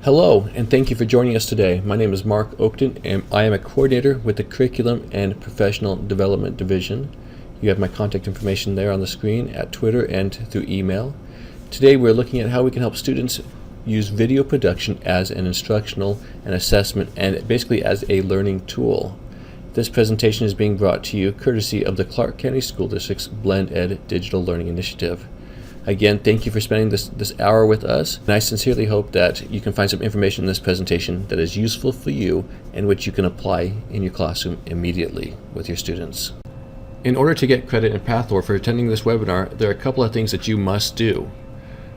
Hello, and thank you for joining us today. My name is Mark Oakton, and I am a coordinator with the Curriculum and Professional Development Division. You have my contact information there on the screen at Twitter and through email. Today we're looking at how we can help students use video production as an instructional and assessment and basically as a learning tool. This presentation is being brought to you courtesy of the Clark County School District's Blend Ed Digital Learning Initiative. Again, thank you for spending this hour with us, and I sincerely hope that you can find some information in this presentation that is useful for you and which you can apply in your classroom immediately with your students. In order to get credit in Pathor for attending this webinar, there are a couple of things that you must do.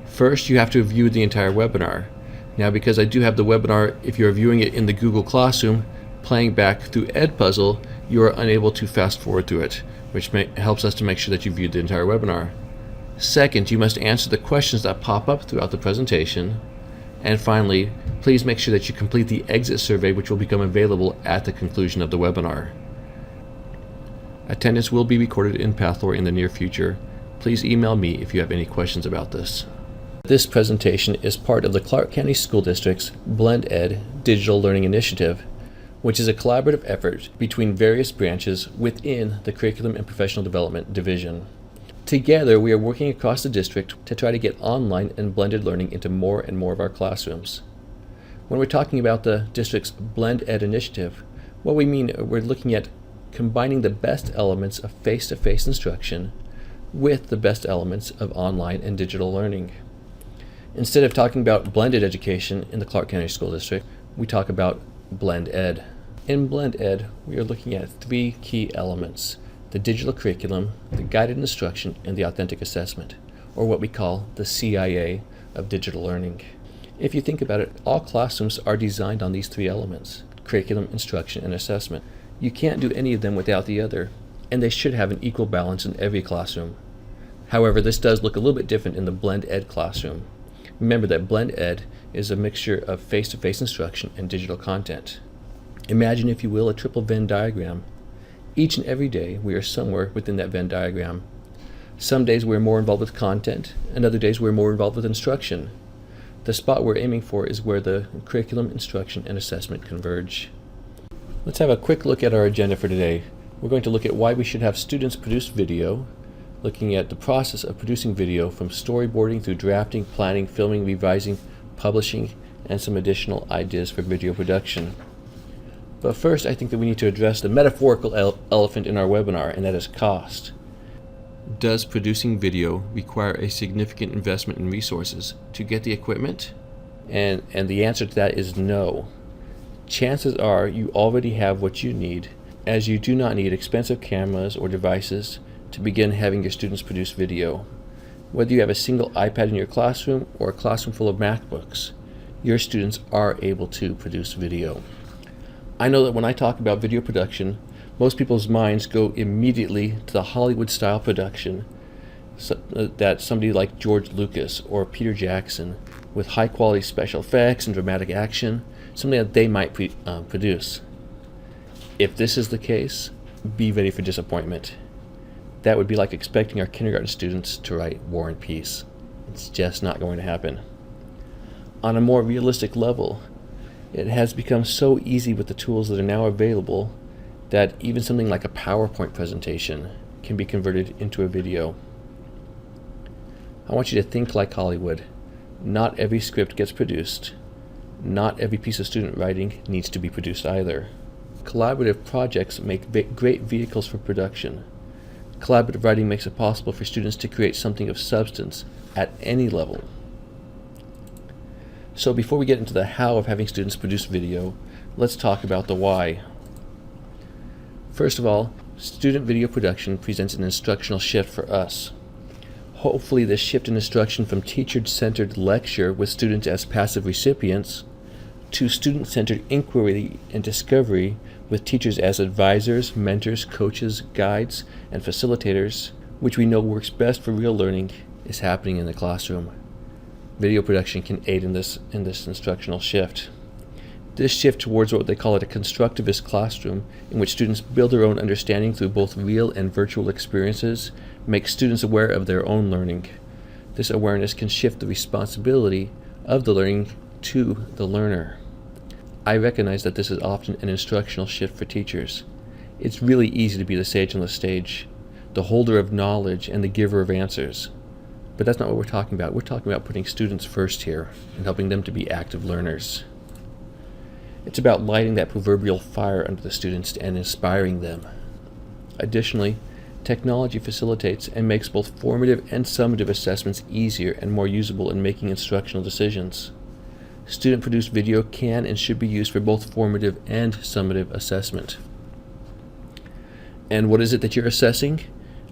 First, you have to view the entire webinar. Now, because I do have the webinar, if you're viewing it in the Google Classroom, playing back through Edpuzzle, you are unable to fast forward through it, which helps us to make sure that you viewed the entire webinar. Second, you must answer the questions that pop up throughout the presentation. And finally, please make sure that you complete the exit survey, which will become available at the conclusion of the webinar. Attendance will be recorded in Pathor in the near future. Please email me if you have any questions about this. This presentation is part of the Clark County School District's Blend Ed Digital Learning Initiative, which is a collaborative effort between various branches within the Curriculum and Professional Development Division. Together, we are working across the district to try to get online and blended learning into more and more of our classrooms. When we're talking about the district's Blend Ed initiative, what we mean, we're looking at combining the best elements of face-to-face instruction with the best elements of online and digital learning. Instead of talking about blended education in the Clark County School District, we talk about Blend Ed. In Blend Ed, we are looking at three key elements: the digital curriculum, the guided instruction, and the authentic assessment, or what we call the CIA of digital learning. If you think about it, all classrooms are designed on these three elements: curriculum, instruction, and assessment. You can't do any of them without the other, and they should have an equal balance in every classroom. However, this does look a little bit different in the Blend Ed classroom. Remember that Blend Ed is a mixture of face-to-face instruction and digital content. Imagine, if you will, a triple Venn diagram. Each and every day, we are somewhere within that Venn diagram. Some days we're more involved with content, and other days we're more involved with instruction. The spot we're aiming for is where the curriculum, instruction, and assessment converge. Let's have a quick look at our agenda for today. We're going to look at why we should have students produce video, looking at the process of producing video from storyboarding through drafting, planning, filming, revising, publishing, and some additional ideas for video production. But first, I think that we need to address the metaphorical elephant in our webinar, and that is cost. Does producing video require a significant investment in resources to get the equipment? And the answer to that is no. Chances are you already have what you need, as you do not need expensive cameras or devices to begin having your students produce video. Whether you have a single iPad in your classroom or a classroom full of MacBooks, your students are able to produce video. I know that when I talk about video production, most people's minds go immediately to the Hollywood-style production that somebody like George Lucas or Peter Jackson, with high-quality special effects and dramatic action, something that they might produce. If this is the case, be ready for disappointment. That would be like expecting our kindergarten students to write War and Peace. It's just not going to happen. On a more realistic level, it has become so easy with the tools that are now available that even something like a PowerPoint presentation can be converted into a video. I want you to think like Hollywood. Not every script gets produced. Not every piece of student writing needs to be produced either. Collaborative projects make great vehicles for production. Collaborative writing makes it possible for students to create something of substance at any level. So before we get into the how of having students produce video, let's talk about the why. First of all, student video production presents an instructional shift for us. Hopefully this shift in instruction from teacher-centered lecture with students as passive recipients to student-centered inquiry and discovery with teachers as advisors, mentors, coaches, guides, and facilitators, which we know works best for real learning, is happening in the classroom. Video production can aid in this instructional shift. This shift towards what they call a constructivist classroom, in which students build their own understanding through both real and virtual experiences, makes students aware of their own learning. This awareness can shift the responsibility of the learning to the learner. I recognize that this is often an instructional shift for teachers. It's really easy to be the sage on the stage, the holder of knowledge and the giver of answers. But that's not what we're talking about. We're talking about putting students first here and helping them to be active learners. It's about lighting that proverbial fire under the students and inspiring them. Additionally, technology facilitates and makes both formative and summative assessments easier and more usable in making instructional decisions. Student-produced video can and should be used for both formative and summative assessment. And what is it that you're assessing?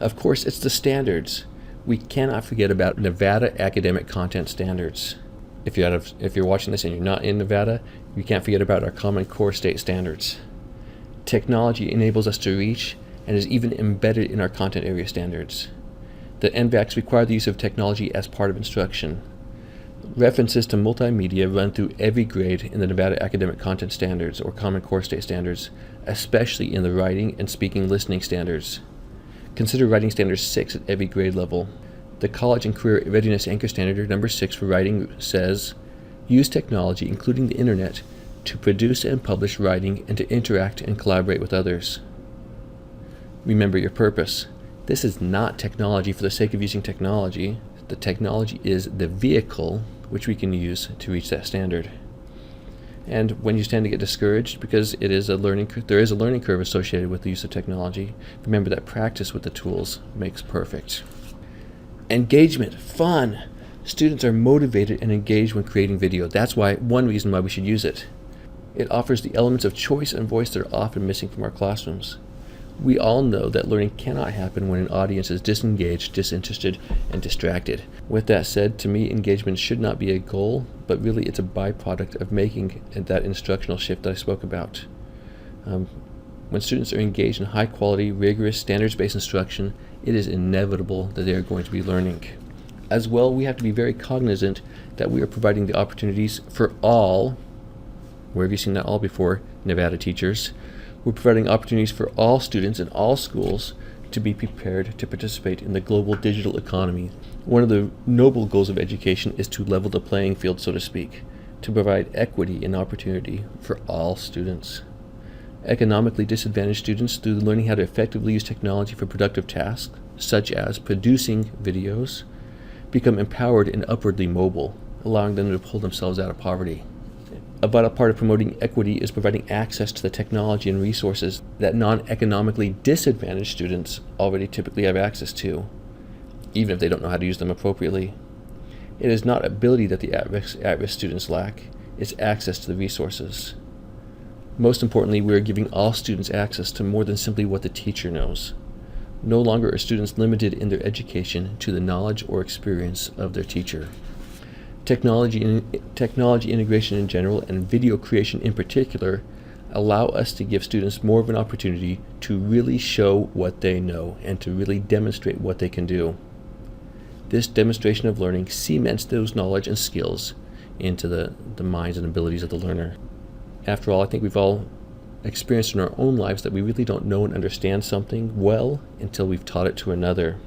Of course, it's the standards. We cannot forget about Nevada Academic Content Standards. If you're watching this and you're not in Nevada, you can't forget about our Common Core State Standards. Technology enables us to reach and is even embedded in our content area standards. The NVACs require the use of technology as part of instruction. References to multimedia run through every grade in the Nevada Academic Content Standards or Common Core State Standards, especially in the writing and speaking listening standards. Consider Writing Standard 6 at every grade level. The College and Career Readiness Anchor Standard number 6 for writing says, use technology, including the internet, to produce and publish writing and to interact and collaborate with others. Remember your purpose. This is not technology for the sake of using technology. The technology is the vehicle which we can use to reach that standard. And when you stand to get discouraged, because there is a learning curve associated with the use of technology, remember that practice with the tools makes perfect. Engagement, fun. Students are motivated and engaged when creating video. That's one reason why we should use it. It offers the elements of choice and voice that are often missing from our classrooms. We all know that learning cannot happen when an audience is disengaged, disinterested, and distracted. With that said, to me, engagement should not be a goal, but really it's a byproduct of making that instructional shift that I spoke about. When students are engaged in high-quality, rigorous, standards-based instruction, it is inevitable that they are going to be learning. As well, we have to be very cognizant that we are providing the opportunities for all, where have you seen that all before, Nevada teachers? We're providing opportunities for all students in all schools to be prepared to participate in the global digital economy. One of the noble goals of education is to level the playing field, so to speak, to provide equity and opportunity for all students. Economically disadvantaged students, through learning how to effectively use technology for productive tasks, such as producing videos, become empowered and upwardly mobile, allowing them to pull themselves out of poverty. A vital part of promoting equity is providing access to the technology and resources that non-economically disadvantaged students already typically have access to, even if they don't know how to use them appropriately. It is not ability that the at-risk students lack, it's access to the resources. Most importantly, we are giving all students access to more than simply what the teacher knows. No longer are students limited in their education to the knowledge or experience of their teacher. Technology integration in general and video creation in particular allow us to give students more of an opportunity to really show what they know and to really demonstrate what they can do. This demonstration of learning cements those knowledge and skills into the minds and abilities of the learner. After all, I think we've all experienced in our own lives that we really don't know and understand something well until we've taught it to another.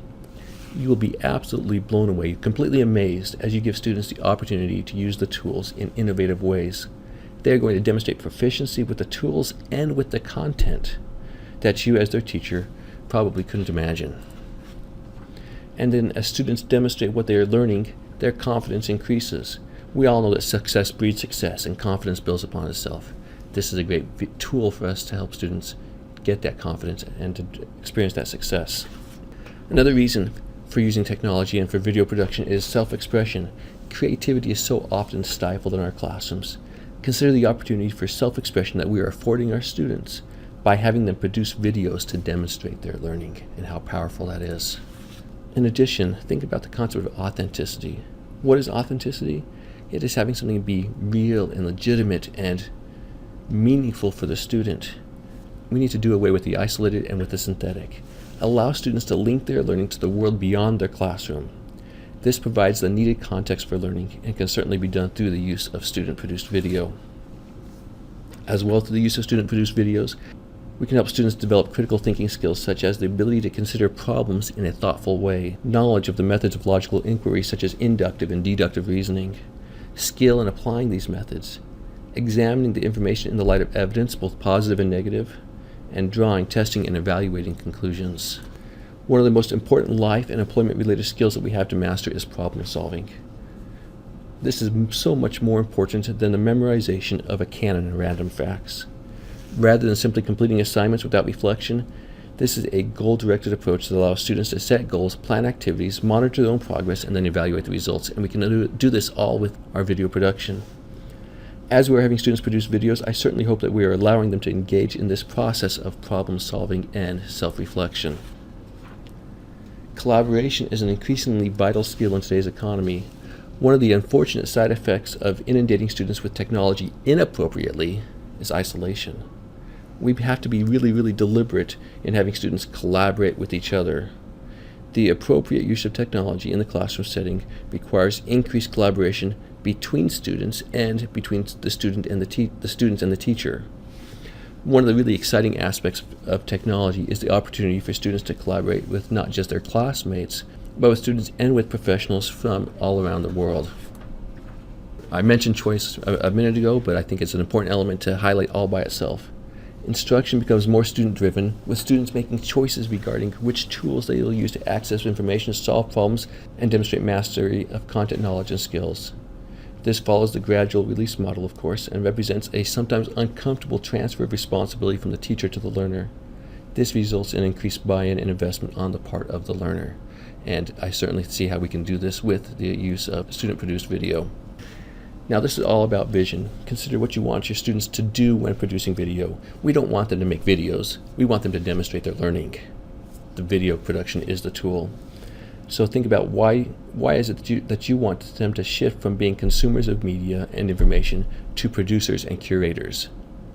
You will be absolutely blown away, completely amazed as you give students the opportunity to use the tools in innovative ways. They are going to demonstrate proficiency with the tools and with the content that you as their teacher probably couldn't imagine. And then as students demonstrate what they are learning, their confidence increases. We all know that success breeds success and confidence builds upon itself. This is a great tool for us to help students get that confidence and to experience that success. Another reason for using technology and for video production is self-expression. Creativity is so often stifled in our classrooms. Consider the opportunity for self-expression that we are affording our students by having them produce videos to demonstrate their learning and how powerful that is. In addition, think about the concept of authenticity. What is authenticity? It is having something be real and legitimate and meaningful for the student. We need to do away with the isolated and with the synthetic. Allow students to link their learning to the world beyond their classroom. This provides the needed context for learning and can certainly be done through the use of student-produced video. As well, through the use of student-produced videos, we can help students develop critical thinking skills such as the ability to consider problems in a thoughtful way, knowledge of the methods of logical inquiry such as inductive and deductive reasoning, skill in applying these methods, examining the information in the light of evidence, both positive and negative, and drawing, testing, and evaluating conclusions. One of the most important life and employment-related skills that we have to master is problem solving. This is so much more important than the memorization of a canon of random facts. Rather than simply completing assignments without reflection, this is a goal-directed approach that allows students to set goals, plan activities, monitor their own progress, and then evaluate the results. And we can do this all with our video production. As we're having students produce videos, I certainly hope that we are allowing them to engage in this process of problem solving and self-reflection. Collaboration is an increasingly vital skill in today's economy. One of the unfortunate side effects of inundating students with technology inappropriately is isolation. We have to be really deliberate in having students collaborate with each other. The appropriate use of technology in the classroom setting requires increased collaboration between students and between the student and the students and the teacher. One of the really exciting aspects of technology is the opportunity for students to collaborate with not just their classmates, but with students and with professionals from all around the world. I mentioned choice a minute ago, but I think it's an important element to highlight all by itself. Instruction becomes more student-driven, with students making choices regarding which tools they will use to access information, solve problems, and demonstrate mastery of content knowledge and skills. This follows the gradual release model, of course, and represents a sometimes uncomfortable transfer of responsibility from the teacher to the learner. This results in increased buy-in and investment on the part of the learner. And I certainly see how we can do this with the use of student-produced video. Now, this is all about vision. Consider what you want your students to do when producing video. We don't want them to make videos. We want them to demonstrate their learning. The video production is the tool. So think about why is it that you want them to shift from being consumers of media and information to producers and curators.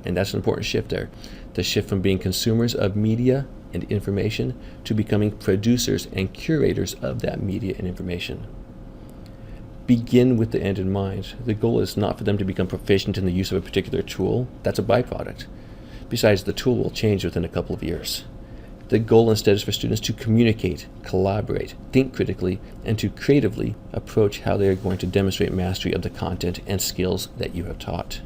And that's an important shift there. The shift from being consumers of media and information to becoming producers and curators of that media and information. Begin with the end in mind. The goal is not for them to become proficient in the use of a particular tool. That's a byproduct. Besides, the tool will change within a couple of years. The goal instead is for students to communicate, collaborate, think critically, and to creatively approach how they are going to demonstrate mastery of the content and skills that you have taught.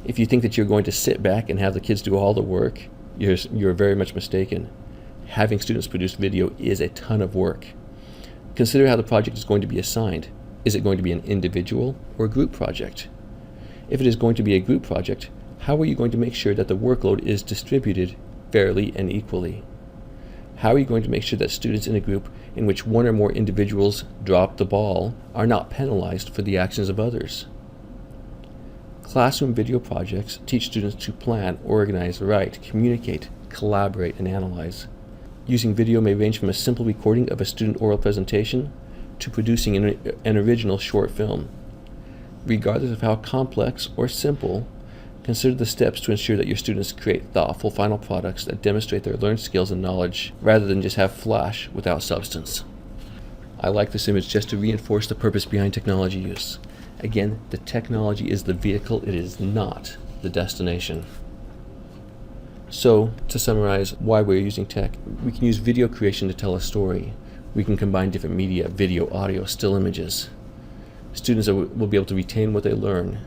If you think that you're going to sit back and have the kids do all the work, you're very much mistaken. Having students produce video is a ton of work. Consider how the project is going to be assigned. Is it going to be an individual or a group project? If it is going to be a group project, how are you going to make sure that the workload is distributed fairly and equally? How are you going to make sure that students in a group in which one or more individuals drop the ball are not penalized for the actions of others? Classroom video projects teach students to plan, organize, write, communicate, collaborate, and analyze. Using video may range from a simple recording of a student oral presentation to producing an original short film. Regardless of how complex or simple, consider the steps to ensure that your students create thoughtful final products that demonstrate their learned skills and knowledge rather than just have flash without substance. I like this image just to reinforce the purpose behind technology use. Again, the technology is the vehicle, it is not the destination. So, to summarize why we're using tech, we can use video creation to tell a story. We can combine different media, video, audio, still images. Students will be able to retain what they learn.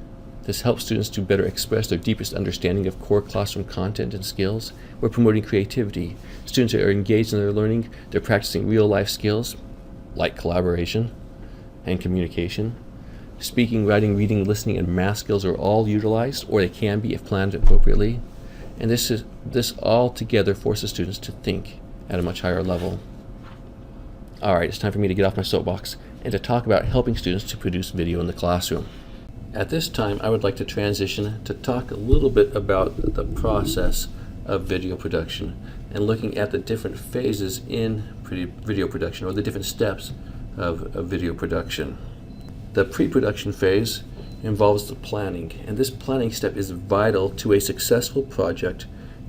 This helps students to better express their deepest understanding of core classroom content and skills. We're promoting creativity. Students are engaged in their learning. They're practicing real-life skills like collaboration and communication. Speaking, writing, reading, listening, and math skills are all utilized, or they can be if planned appropriately. And this all together forces students to think at a much higher level. All right, it's time for me to get off my soapbox and to talk about helping students to produce video in the classroom. At this time, I would like to transition to talk a little bit about the process of video production and looking at the different phases in video production, or the different steps of video production. The pre-production phase involves the planning, and this planning step is vital to a successful project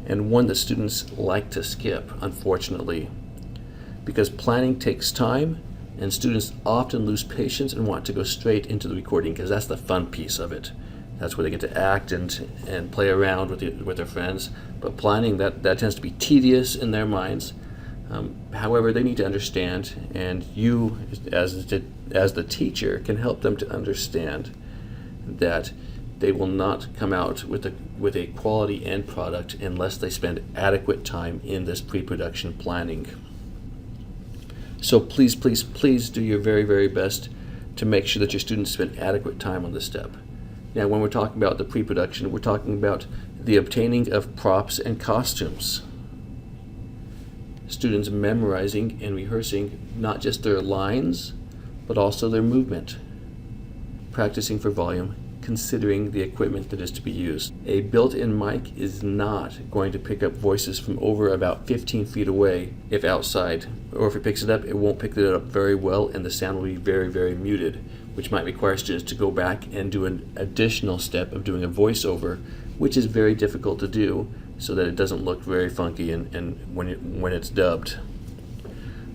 and one that students like to skip, unfortunately. Because planning takes time, and students often lose patience and want to go straight into the recording because that's the fun piece of it. That's where they get to act and play around with their friends. But planning, that tends to be tedious in their minds. However, they need to understand, and you, as the teacher, can help them to understand that they will not come out with a quality end product unless they spend adequate time in this pre-production planning. So please, please, please do your very, very best to make sure that your students spend adequate time on this step. Now, when we're talking about the pre-production, we're talking about the obtaining of props and costumes. Students memorizing and rehearsing not just their lines, but also their movement. Practicing for volume, considering the equipment that is to be used. A built-in mic is not going to pick up voices from over about 15 feet away if outside, or if it picks it up, it won't pick it up very well and the sound will be very, very muted, which might require students to go back and do an additional step of doing a voiceover, which is very difficult to do so that it doesn't look very funky and when it's dubbed.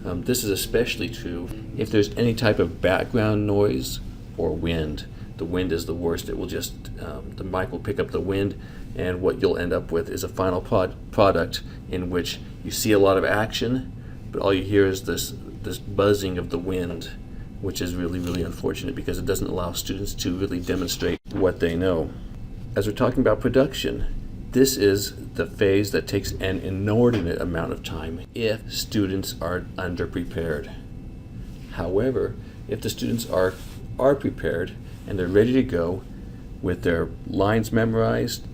This is especially true if there's any type of background noise or wind. The wind is the worst. It will just, the mic will pick up the wind, and what you'll end up with is a final product in which you see a lot of action, but all you hear is this buzzing of the wind, which is really, really unfortunate because it doesn't allow students to really demonstrate what they know. As we're talking about production, this is the phase that takes an inordinate amount of time if students are underprepared. However, if the students are prepared and they're ready to go with their lines memorized,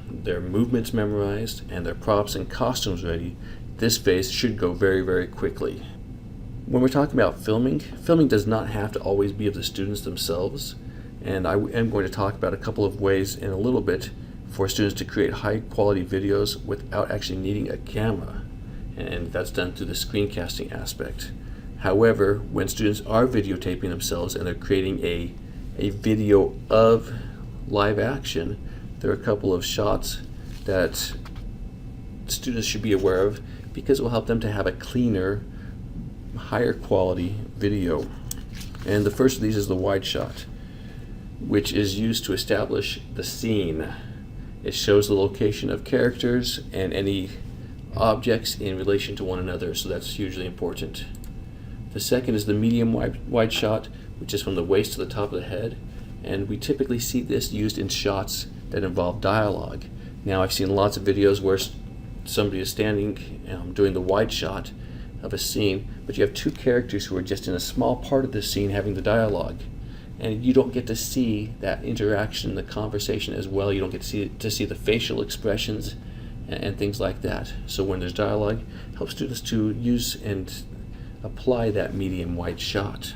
their movements memorized, and their props and costumes ready, this phase should go very, very quickly. When we're talking about filming does not have to always be of the students themselves, and I am going to talk about a couple of ways in a little bit for students to create high quality videos without actually needing a camera, and that's done through the screencasting aspect. However, when students are videotaping themselves and they're creating a video of live action, there are a couple of shots that students should be aware of because it will help them to have a cleaner, higher quality video. And the first of these is the wide shot, which is used to establish the scene. It shows the location of characters and any objects in relation to one another, so that's hugely important. The second is the medium wide shot, which is from the waist to the top of the head, and we typically see this used in shots that involve dialogue. Now, I've seen lots of videos where somebody is standing doing the wide shot of a scene, but you have two characters who are just in a small part of the scene having the dialogue, and you don't get to see that interaction, the conversation as well. You don't get to see the facial expressions and things like that. So when there's dialogue, it helps students to use and apply that medium wide shot.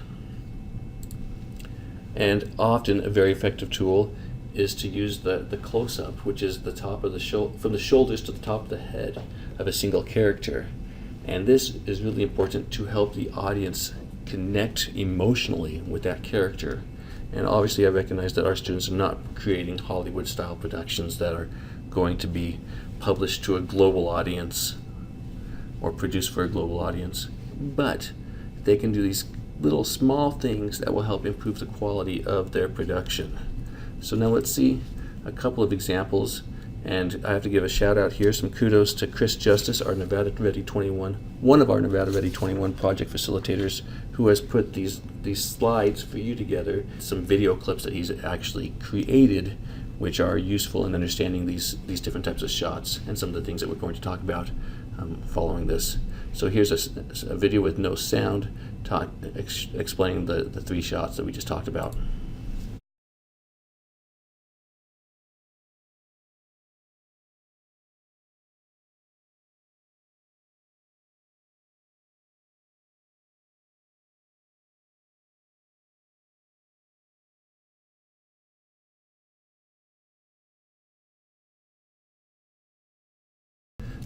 And often a very effective tool is to use the close-up, which is the top of the from the shoulders to the top of the head of a single character. And this is really important to help the audience connect emotionally with that character. And obviously I recognize that our students are not creating Hollywood-style productions that are going to be published to a global audience or produced for a global audience, but they can do these little small things that will help improve the quality of their production. So now let's see a couple of examples, and I have to give a shout out here, some kudos to Chris Justice, our Nevada Ready 21, one of our Nevada Ready 21 project facilitators, who has put these slides for you together, some video clips that he's actually created, which are useful in understanding these different types of shots and some of the things that we're going to talk about following this. So here's a video with no sound explaining the three shots that we just talked about.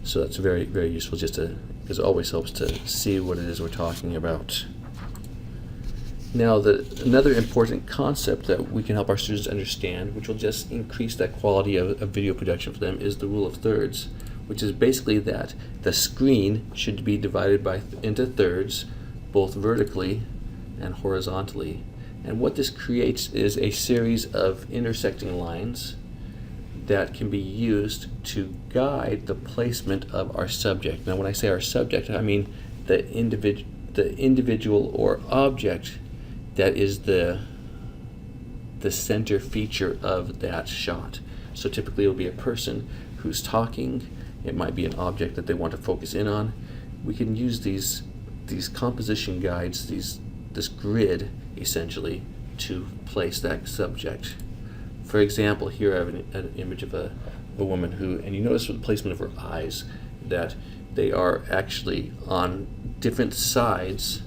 So that's very, very useful, just because it always helps to see what it is we're talking about. Now, another important concept that we can help our students understand, which will just increase that quality of video production for them, is the rule of thirds, which is basically that the screen should be divided into thirds, both vertically and horizontally. And what this creates is a series of intersecting lines that can be used to guide the placement of our subject. Now, when I say our subject, I mean the individual or object that is the the center feature of that shot. So typically it'll be a person who's talking. It might be an object that they want to focus in on. We can use these composition guides, this grid essentially, to place that subject. For example, here I have an image of a woman who, and you notice with the placement of her eyes that they are actually on different sides,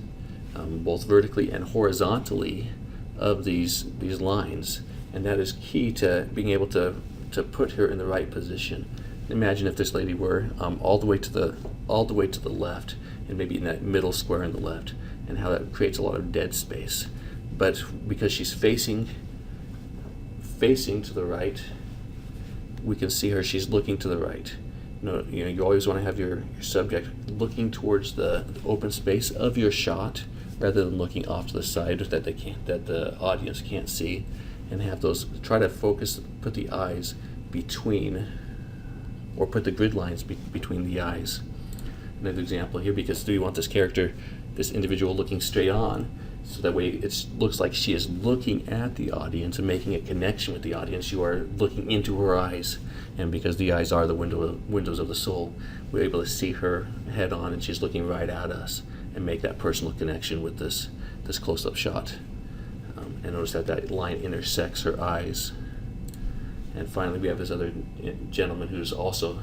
both vertically and horizontally, of these lines, and that is key to being able to put her in the right position. Imagine if this lady were all the way to the left, and maybe in that middle square on the left, and how that creates a lot of dead space. But because she's facing to the right, we can see her. She's looking to the right. You always want to have your subject looking towards the open space of your shot, rather than looking off to the side that the audience can't see, and have those, try to focus, put the eyes between, or put the grid lines between the eyes. Another example here, because we want this individual looking straight on, so that way it looks like she is looking at the audience and making a connection with the audience. You are looking into her eyes, and because the eyes are the windows of the soul, we're able to see her head on, and she's looking right at us, and make that personal connection with this close-up shot. And notice that line intersects her eyes. And finally, we have this other gentleman who's also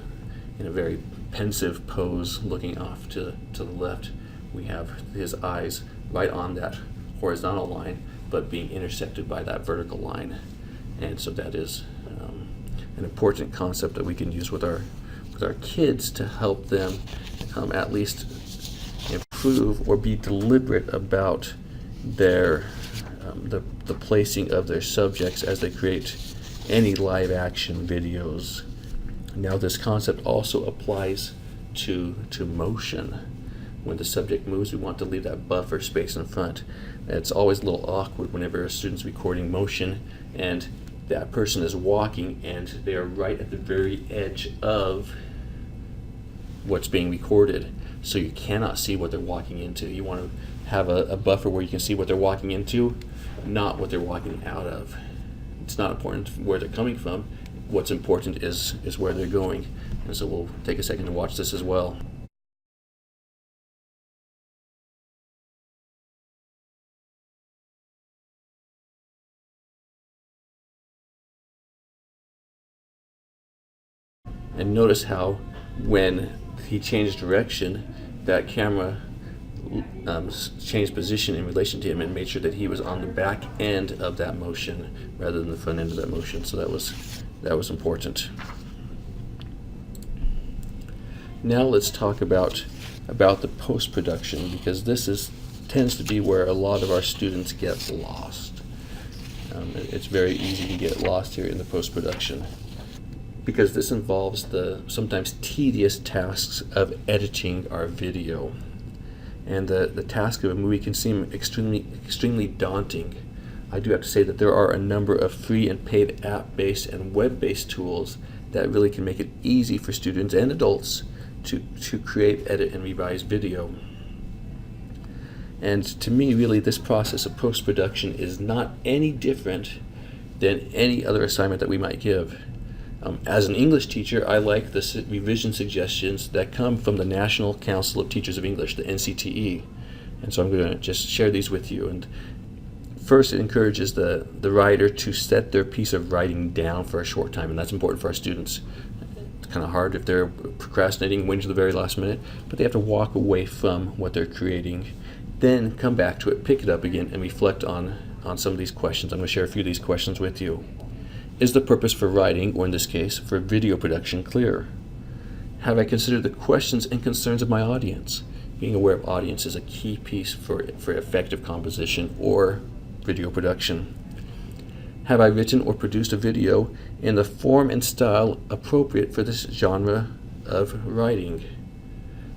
in a very pensive pose, looking off to the left. We have his eyes right on that horizontal line, but being intersected by that vertical line. And so that is an important concept that we can use with our kids to help them at least improve or be deliberate about their the placing of their subjects as they create any live action videos. Now, this concept also applies to motion. When the subject moves, we want to leave that buffer space in front. It's always a little awkward whenever a student's recording motion and that person is walking and they are right at the very edge of what's being recorded, so you cannot see what they're walking into. You want to have a buffer where you can see what they're walking into, not what they're walking out of. It's not important where they're coming from. What's important is where they're going. And so we'll take a second to watch this as well. And notice how when he changed direction, that camera changed position in relation to him and made sure that he was on the back end of that motion rather than the front end of that motion. So that was important. Now let's talk about the post-production, because this tends to be where a lot of our students get lost. It's very easy to get lost here in the post-production, because this involves the sometimes tedious tasks of editing our video. And the task of a movie can seem extremely daunting. I do have to say that there are a number of free and paid app-based and web-based tools that really can make it easy for students and adults to create, edit, and revise video. And to me, really, this process of post-production is not any different than any other assignment that we might give. As an English teacher, I like the revision suggestions that come from the National Council of Teachers of English, the NCTE. And so I'm going to just share these with you. And first, it encourages the writer to set their piece of writing down for a short time, and that's important for our students. It's kind of hard if they're procrastinating, waiting to the very last minute, but they have to walk away from what they're creating, then come back to it, pick it up again, and reflect on some of these questions. I'm going to share a few of these questions with you. Is the purpose for writing, or in this case, for video production, clear? Have I considered the questions and concerns of my audience? Being aware of audience is a key piece for effective composition or video production. Have I written or produced a video in the form and style appropriate for this genre of writing?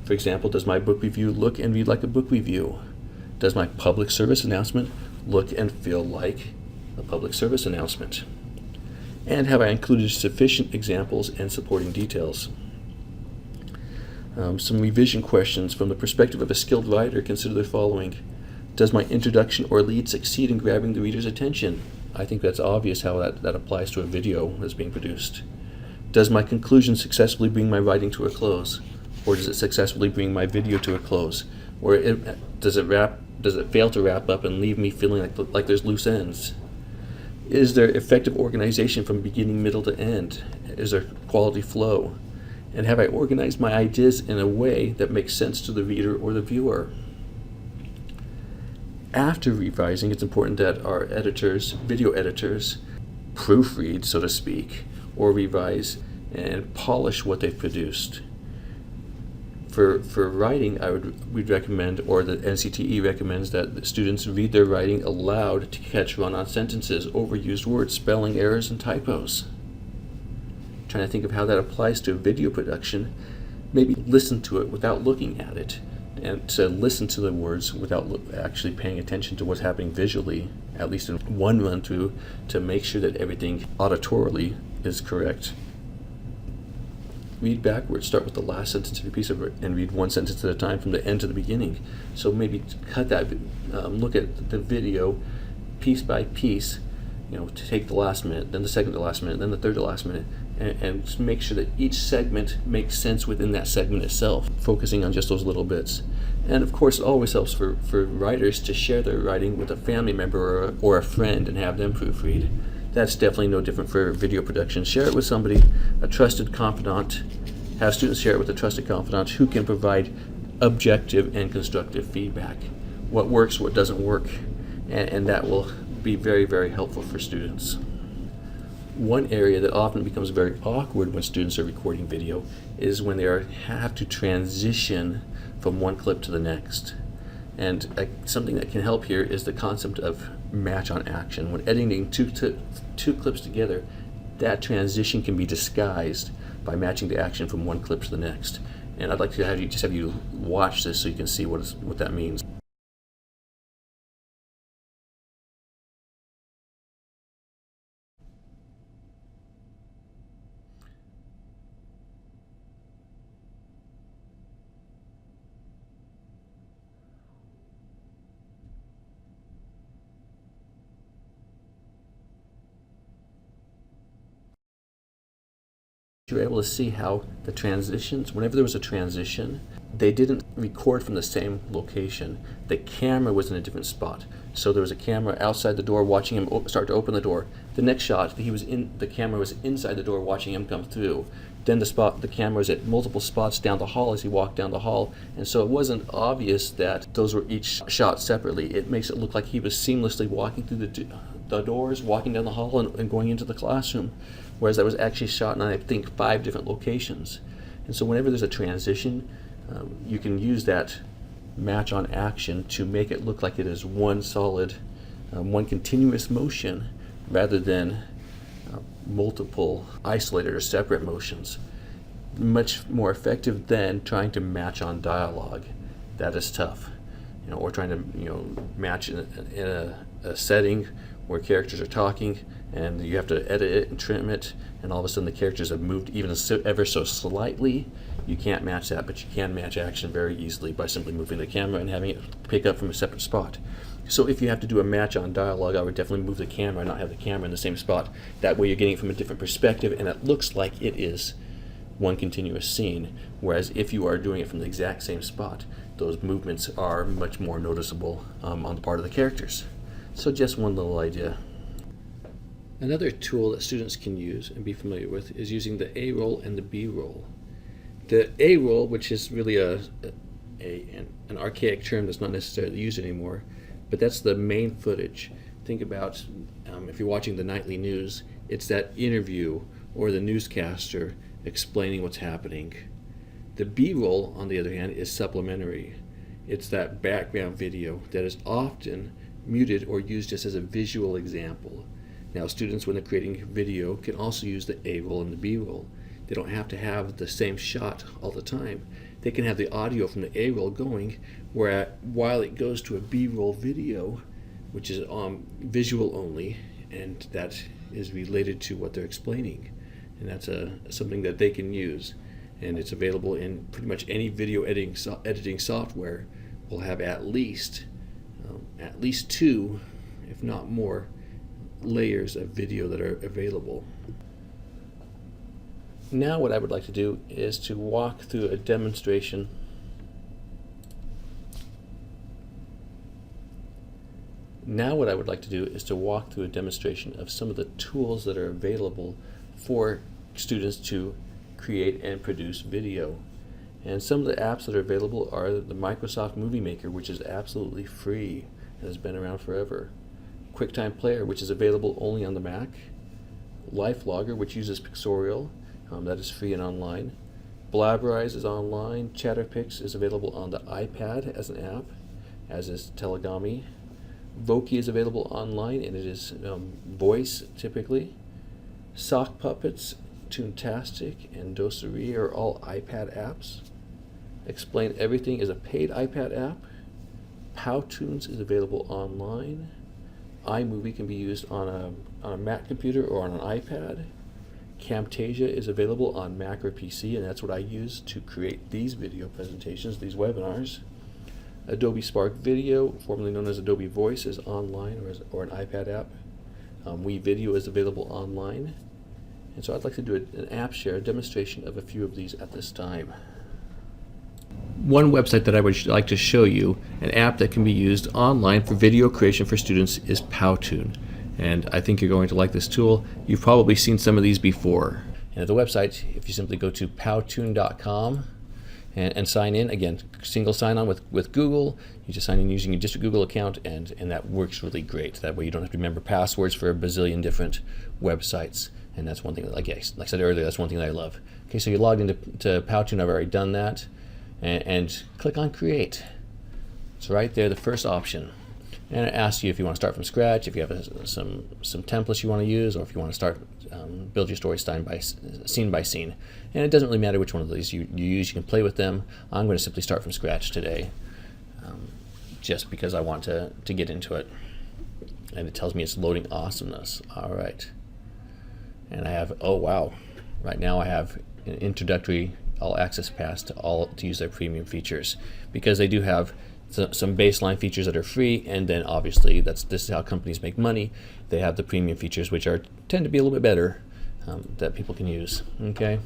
For example, does my book review look and read like a book review? Does my public service announcement look and feel like a public service announcement? And have I included sufficient examples and supporting details? Some revision questions from the perspective of a skilled writer. Consider the following. Does my introduction or lead succeed in grabbing the reader's attention? I think that's obvious how that applies to a video that's being produced. Does my conclusion successfully bring my writing to a close? Or does it successfully bring my video to a close? Or does it fail to wrap up and leave me feeling like there's loose ends? Is there effective organization from beginning, middle to end? Is there quality flow? And have I organized my ideas in a way that makes sense to the reader or the viewer? After revising, it's important that our editors, video editors, proofread, so to speak, or revise and polish what they've produced. For writing, we'd recommend, or the NCTE recommends, that the students read their writing aloud to catch run-on sentences, overused words, spelling errors, and typos. Trying to think of how that applies to video production. Maybe listen to it without looking at it, and to listen to the words without actually paying attention to what's happening visually, at least in one run-through, to make sure that everything auditorily is correct. Read backwards, start with the last sentence of your piece and read one sentence at a time from the end to the beginning. So maybe cut that, look at the video piece by piece, to take the last minute, then the second to last minute, then the third to last minute, and just make sure that each segment makes sense within that segment itself, focusing on just those little bits. And of course, it always helps for writers to share their writing with a family member or a friend and have them proofread. That's definitely no different for video production. Share it with somebody, a trusted confidant. Have students share it with a trusted confidant who can provide objective and constructive feedback. What works, what doesn't work, and that will be very, very helpful for students. One area that often becomes very awkward when students are recording video is when they have to transition from one clip to the next. And something that can help here is the concept of match on action. When editing two clips together, that transition can be disguised by matching the action from one clip to the next. And I'd like to have you watch this so you can see what that means. You were able to see how the transitions, whenever there was a transition, they didn't record from the same location. The camera was in a different spot. So there was a camera outside the door watching him start to open the door. The next shot, the camera was inside the door watching him come through. Then the camera was at multiple spots down the hall as he walked down the hall. And so it wasn't obvious that those were each shot separately. It makes it look like he was seamlessly walking through the doors, walking down the hall, and going into the classroom. Whereas that was actually shot in, I think, 5 different locations. And so whenever there's a transition, you can use that match on action to make it look like it is one solid, one continuous motion, rather than multiple isolated or separate motions. Much more effective than trying to match on dialogue. That is tough. Or trying to match in a setting where characters are talking, and you have to edit it and trim it, and all of a sudden the characters have moved even ever so slightly. You can't match that, but you can match action very easily by simply moving the camera and having it pick up from a separate spot. So if you have to do a match on dialogue, I would definitely move the camera and not have the camera in the same spot. That way you're getting it from a different perspective, and it looks like it is one continuous scene. Whereas if you are doing it from the exact same spot, those movements are much more noticeable on the part of the characters. So just one little idea. Another tool that students can use and be familiar with is using the A-roll and the B-roll. The A-roll, which is really an archaic term that's not necessarily used anymore, but that's the main footage. Think about if you're watching the nightly news, it's that interview or the newscaster explaining what's happening. The B-roll, on the other hand, is supplementary. It's that background video that is often muted or used just as a visual example. Now, students, when they're creating video, can also use the A-roll and the B-roll. They don't have to have the same shot all the time. They can have the audio from the A-roll going, while it goes to a B-roll video, which is visual only, and that is related to what they're explaining. And that's something that they can use. And it's available in pretty much any video editing software. Will have at least 2, if not more, layers of video that are available. Now what I would like to do is to walk through a demonstration of some of the tools that are available for students to create and produce video. And some of the apps that are available are the Microsoft Movie Maker, which is absolutely free and has been around forever. QuickTime Player, which is available only on the Mac. LifeLogger, which uses Pixorial, that is free and online. Blabberize is online. Chatterpix is available on the iPad as an app, as is Telegami. Voki is available online, and it is voice typically. Sock Puppets, Toontastic, and Doceri are all iPad apps. Explain Everything is a paid iPad app. Powtoons is available online. iMovie can be used on a Mac computer or on an iPad. Camtasia is available on Mac or PC, and that's what I use to create these video presentations, these webinars. Adobe Spark Video, formerly known as Adobe Voice, is online or an iPad app. WeVideo is available online. And so I'd like to do an app share, a demonstration of a few of these at this time. One website that I would like to show you, an app that can be used online for video creation for students, is Powtoon. And I think you're going to like this tool. You've probably seen some of these before. And at the website, if you simply go to powtoon.com and sign in, again, single sign-on with Google, you just sign in using your district Google account, and that works really great. That way you don't have to remember passwords for a bazillion different websites. And that's one thing that, like I said earlier, that's one thing that I love. Okay, so you're logged into Powtoon. I've already done that. And click on Create. It's right there, the first option. And it asks you if you want to start from scratch, if you have some templates you want to use, or if you want to start build your story scene by scene. And it doesn't really matter which one of these you use. You can play with them. I'm going to simply start from scratch today, just because I want to get into it. And it tells me it's loading awesomeness. All right. And I have, oh wow, right now I have an introductory all access pass to use their premium features, because they do have some baseline features that are free, and then obviously this is how companies make money. They have the premium features, which tend to be a little bit better, that people can use. Okay,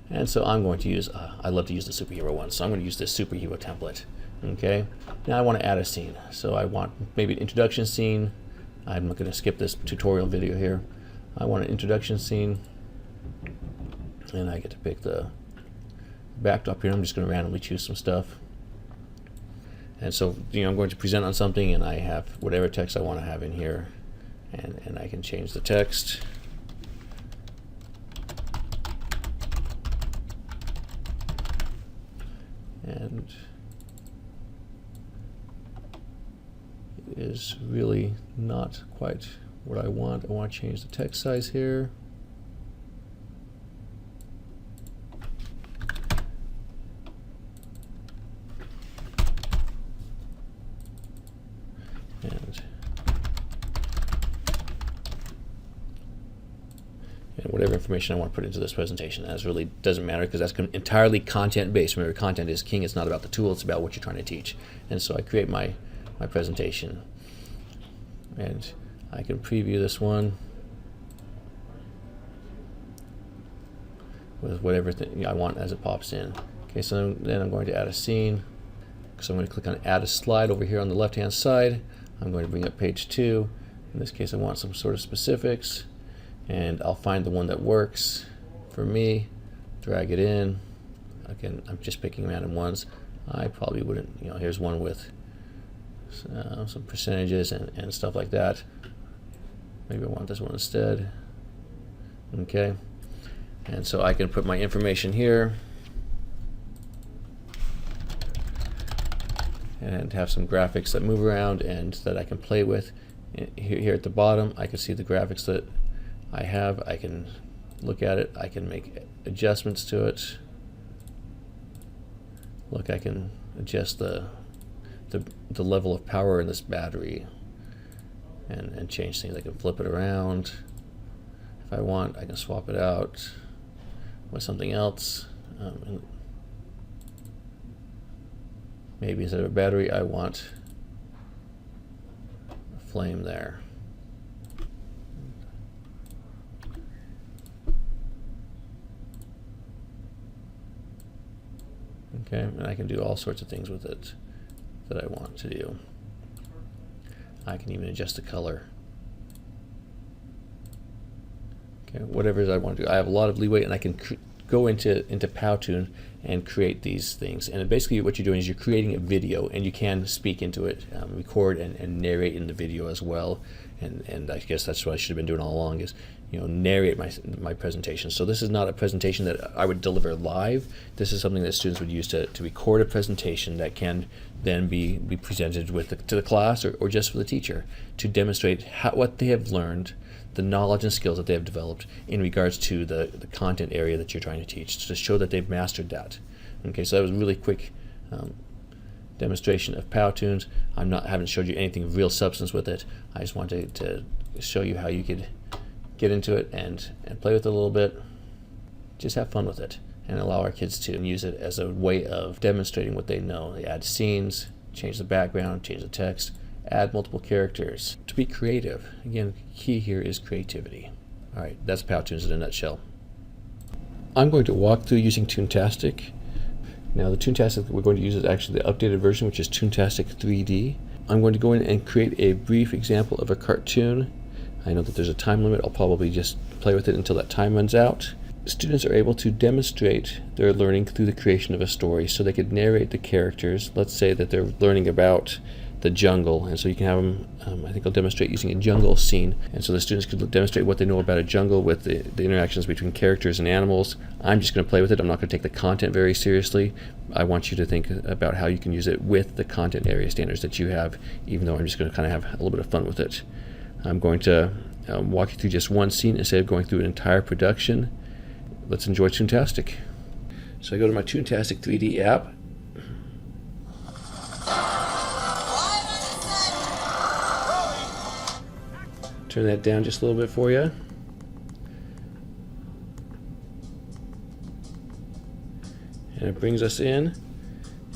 and so I'm going to use I love to use the superhero one, so I'm going to use this superhero template. Okay, now I want to add a scene, so I want maybe an introduction scene. I'm not going to skip this tutorial video here. I want an introduction scene, and I get to pick the backdrop here. I'm just going to randomly choose some stuff. And so, I'm going to present on something, and I have whatever text I want to have in here, and I can change the text. And it is really not quite what I want. I want to change the text size here. And whatever information I want to put into this presentation. That really doesn't matter, because that's entirely content-based. Remember, content is king. It's not about the tool. It's about what you're trying to teach. And so I create my presentation. And I can preview this one with whatever thing I want as it pops in. Okay, so then I'm going to add a scene. So I'm going to click on Add a Slide over here on the left-hand side. I'm going to bring up page 2. In this case, I want some sort of specifics. And I'll find the one that works for me, drag it in. Again, I'm just picking random ones. I probably wouldn't, here's one with some percentages and stuff like that. Maybe I want this one instead. Okay, and so I can put my information here and have some graphics that move around and that I can play with. Here at the bottom, I can see the graphics that I have. I can look at it. I can make adjustments to it. Look, I can adjust the level of power in this battery and change things. I can flip it around. If I want, I can swap it out with something else. Maybe instead of a battery, I want a flame there. Okay, and I can do all sorts of things with it that I want to do. I can even adjust the color. Okay, whatever it is I want to do. I have a lot of leeway, and I can go into Powtoon and create these things. And basically what you're doing is you're creating a video, and you can speak into it, record and narrate in the video as well. And I guess that's what I should have been doing all along, is narrate my presentation. So this is not a presentation that I would deliver live. This is something that students would use to record a presentation that can then be presented to the class or just for the teacher to demonstrate what they have learned, the knowledge and skills that they have developed in regards to the content area that you're trying to teach, to show that they've mastered that. Okay, so that was a really quick demonstration of Powtoons. Haven't showed you anything of real substance with it. I just wanted to show you how you could get into it and play with it a little bit. Just have fun with it and allow our kids to use it as a way of demonstrating what they know. They add scenes, change the background, change the text, add multiple characters. To be creative. Again, key here is creativity. All right, that's Powtoons in a nutshell. I'm going to walk through using Toontastic. Now the Toontastic that we're going to use is actually the updated version, which is Toontastic 3D. I'm going to go in and create a brief example of a cartoon. I know that there's a time limit. I'll probably just play with it until that time runs out. Students are able to demonstrate their learning through the creation of a story, so they could narrate the characters. Let's say that they're learning about the jungle, and so you can have them, I think I'll demonstrate using a jungle scene, and so the students could demonstrate what they know about a jungle with the interactions between characters and animals. I'm just going to play with it. I'm not going to take the content very seriously. I want you to think about how you can use it with the content area standards that you have, even though I'm just going to kind of have a little bit of fun with it. I'm going to walk you through just one scene instead of going through an entire production. Let's enjoy Toontastic. So I go to my Toontastic 3D app. Turn that down just a little bit for you. And it brings us in.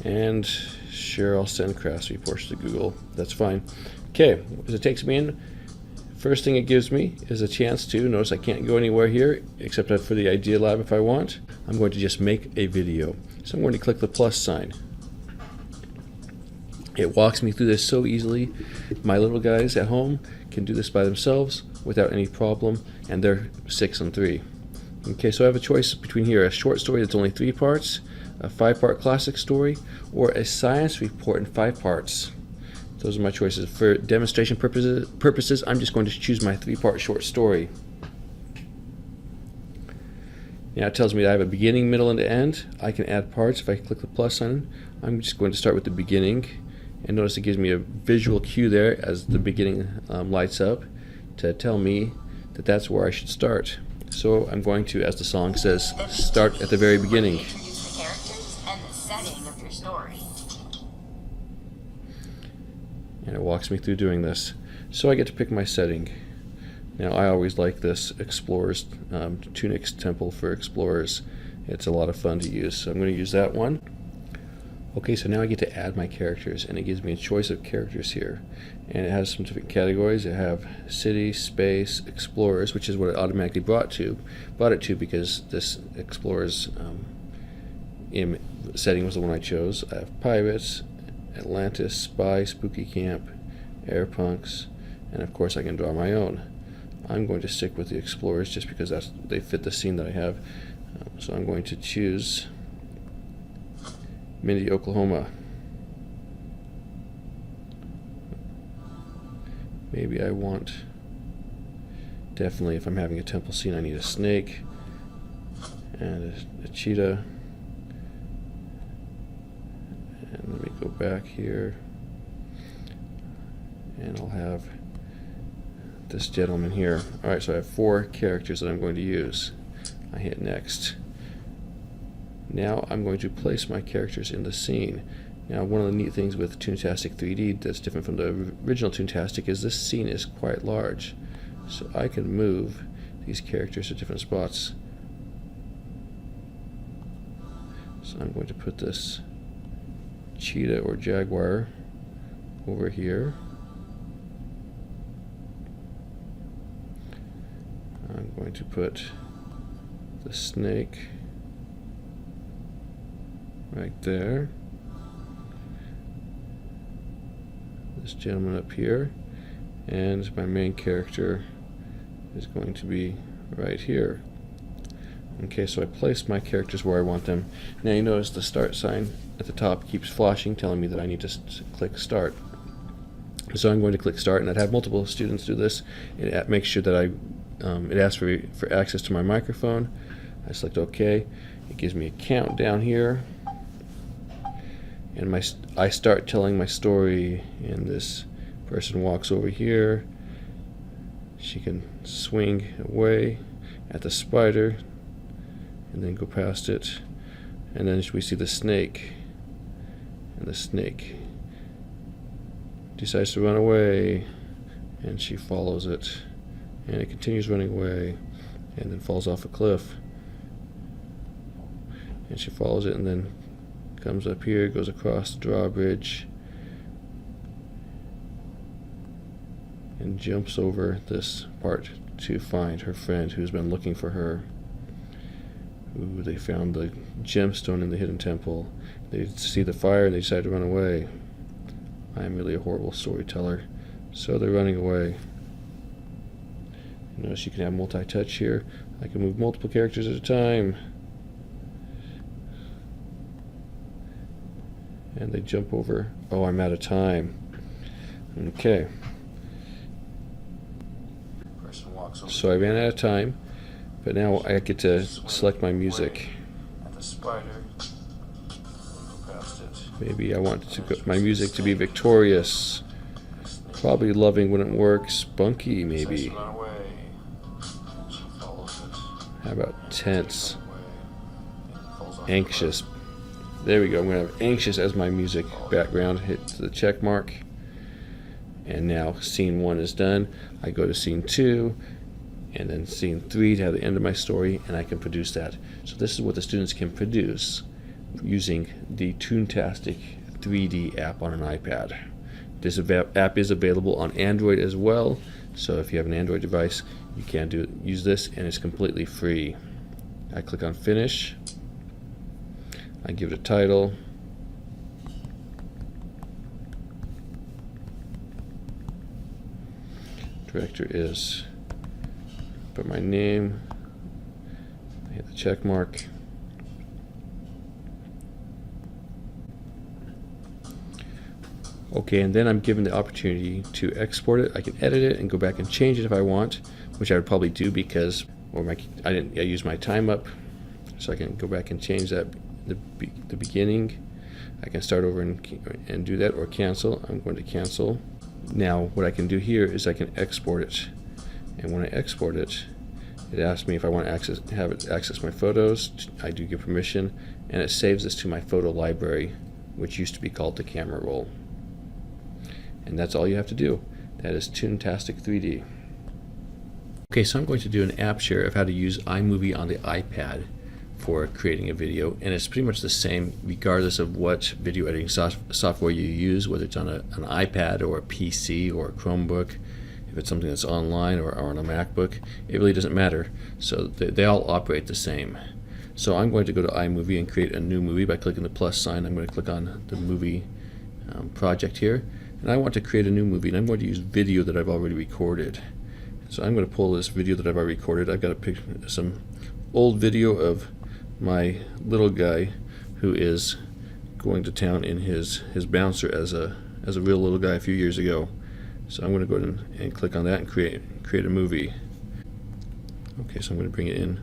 And sure, I'll send crafts reports to Google. That's fine. Okay, as it takes me in, first thing it gives me is a chance to, notice I can't go anywhere here except for the Idea Lab if I want. I'm going to just make a video. So I'm going to click the plus sign. It walks me through this so easily. My little guys at home can do this by themselves without any problem, and they're 6 and 3. Okay, so I have a choice between here, a short story that's only 3 parts, a 5-part classic story, or a science report in 5 parts. Those are my choices. For demonstration purposes, I'm just going to choose my 3-part short story. Now it tells me that I have a beginning, middle, and end. I can add parts if I click the plus sign. I'm just going to start with the beginning. And notice it gives me a visual cue there as the beginning lights up to tell me that that's where I should start. So I'm going to, as the song says, start at the very beginning. Introduce the characters and the setting of your story. And it walks me through doing this. So I get to pick my setting. Now I always like this Explorers, Tunics Temple for Explorers. It's a lot of fun to use, so I'm going to use that one. Okay, so now I get to add my characters, and it gives me a choice of characters here. And it has some different categories. I have city, space, explorers, which is what it automatically brought it to because this explorers setting was the one I chose. I have pirates, Atlantis, spy, spooky camp, air punks, and of course I can draw my own. I'm going to stick with the explorers just because they fit the scene that I have. So I'm going to choose Mindy, Oklahoma. Maybe I want, definitely if I'm having a temple scene, I need a snake and a cheetah. And let me go back here, and I'll have this gentleman here. Alright, so I have 4 characters that I'm going to use. I hit next. Now I'm going to place my characters in the scene. Now one of the neat things with Toontastic 3D that's different from the original Toontastic is this scene is quite large. So I can move these characters to different spots. So I'm going to put this cheetah or jaguar over here. I'm going to put the snake right there. This gentleman up here, and my main character is going to be right here. Okay, so I placed my characters where I want them. Now you notice the start sign at the top keeps flashing, telling me that I need to click start. So I'm going to click start, and I'd have multiple students do this. It makes sure that it asks for access to my microphone. I select OK. It gives me a countdown here, and I start telling my story. And this person walks over here. She can swing away at the spider, and then go past it. And then we see the snake, and the snake decides to run away, and she follows it, and it continues running away, and then falls off a cliff, and she follows it, and then comes up here, goes across the drawbridge, and jumps over this part to find her friend who's been looking for her. Ooh, they found the gemstone in the hidden temple. They see the fire and they decide to run away. I'm really a horrible storyteller. So they're running away. Notice you can have multi-touch here. I can move multiple characters at a time. And they jump over. Oh, I'm out of time. Okay. So I ran out of time, but now I get to select my music. Maybe I want my music to be victorious. Probably loving when it works. Spunky, maybe. How about tense? Anxious. There we go. I'm going to have anxious as my music background. Hit the check mark. And now scene 1 is done. I go to scene 2, and then scene 3 to have the end of my story, and I can produce that. So this is what the students can produce using the Toontastic 3D app on an iPad. This app is available on Android as well, so if you have an Android device, you can use this, and it's completely free. I click on Finish. I give it a title. Director is, put my name, I hit the check mark. Okay, and then I'm given the opportunity to export it. I can edit it and go back and change it if I want, which I would probably do because I used my time up, so I can go back and change that the beginning. I can start over and do that, or cancel. I'm going to cancel. Now what I can do here is I can export it, and when I export it, it asks me if I want to have it access my photos. I do give permission, and it saves this to my photo library, which used to be called the camera roll. And that's all you have to do. That is Toontastic 3D. Okay, so I'm going to do an app share of how to use iMovie on the iPad for creating a video, and it's pretty much the same regardless of what video editing software you use, whether it's on an iPad or a PC or a Chromebook, if it's something that's online or on a MacBook. It really doesn't matter. So they all operate the same. So I'm going to go to iMovie and create a new movie by clicking the plus sign. I'm going to click on the movie project here, and I want to create a new movie, and I'm going to use video that I've already recorded. So I'm going to pull this video that I've already recorded. I've got to pick some old video of my little guy who is going to town in his bouncer as a real little guy a few years ago. So I'm going to go ahead and click on that and create a movie. Okay, so I'm going to bring it in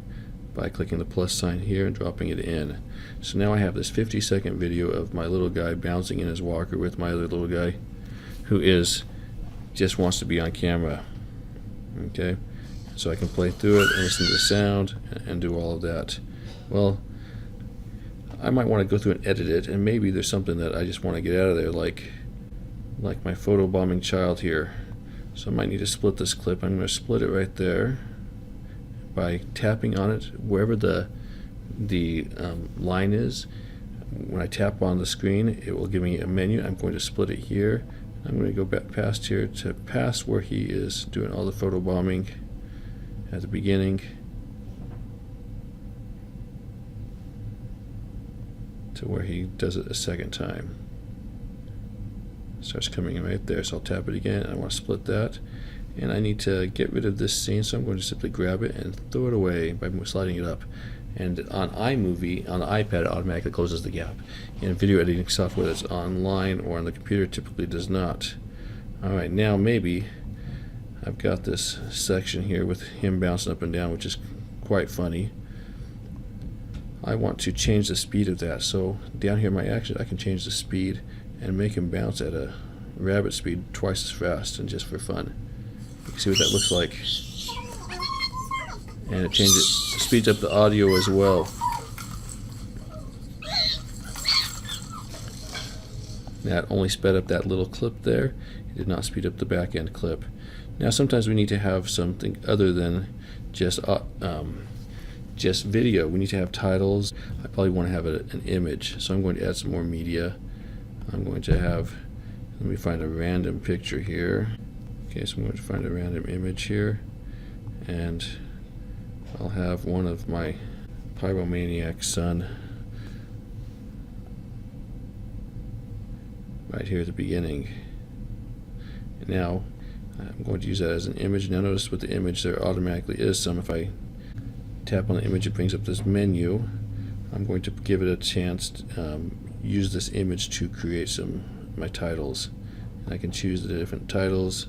by clicking the plus sign here and dropping it in. So now I have this 50-second video of my little guy bouncing in his walker with my other little guy who just wants to be on camera. Okay, so I can play through it and listen to the sound and do all of that. Well, I might want to go through and edit it, and maybe there's something that I just want to get out of there, like my photobombing child here. So I might need to split this clip. I'm going to split it right there by tapping on it wherever the line is. When I tap on the screen, it will give me a menu. I'm going to split it here. I'm going to go back past here to past where he is doing all the photobombing at the beginning. to where he does it a second time. Starts coming in right there, so I'll tap it again. I want to split that, and I need to get rid of this scene, so I'm going to simply grab it and throw it away by sliding it up. And on iMovie, on the iPad, it automatically closes the gap. In video editing software that's online or on the computer, typically does not. Alright, now maybe I've got this section here with him bouncing up and down, which is quite funny. I want to change the speed of that, so down here in my action I can change the speed and make him bounce at a rabbit speed twice as fast, and just for fun. You can see what that looks like. And it speeds up the audio as well. That only sped up that little clip there. It did not speed up the back end clip. Now sometimes we need to have something other than just video. We need to have titles. I probably want to have an image, so I'm going to add some more media. I'm going to have, let me find a random picture here. Okay, so I'm going to find a random image here, and I'll have one of my Pyromaniac son right here at the beginning. And now I'm going to use that as an image. Now notice with the image there automatically is some. If I tap on the image, it brings up this menu. I'm going to give it a chance to use this image to create my titles. And I can choose the different titles,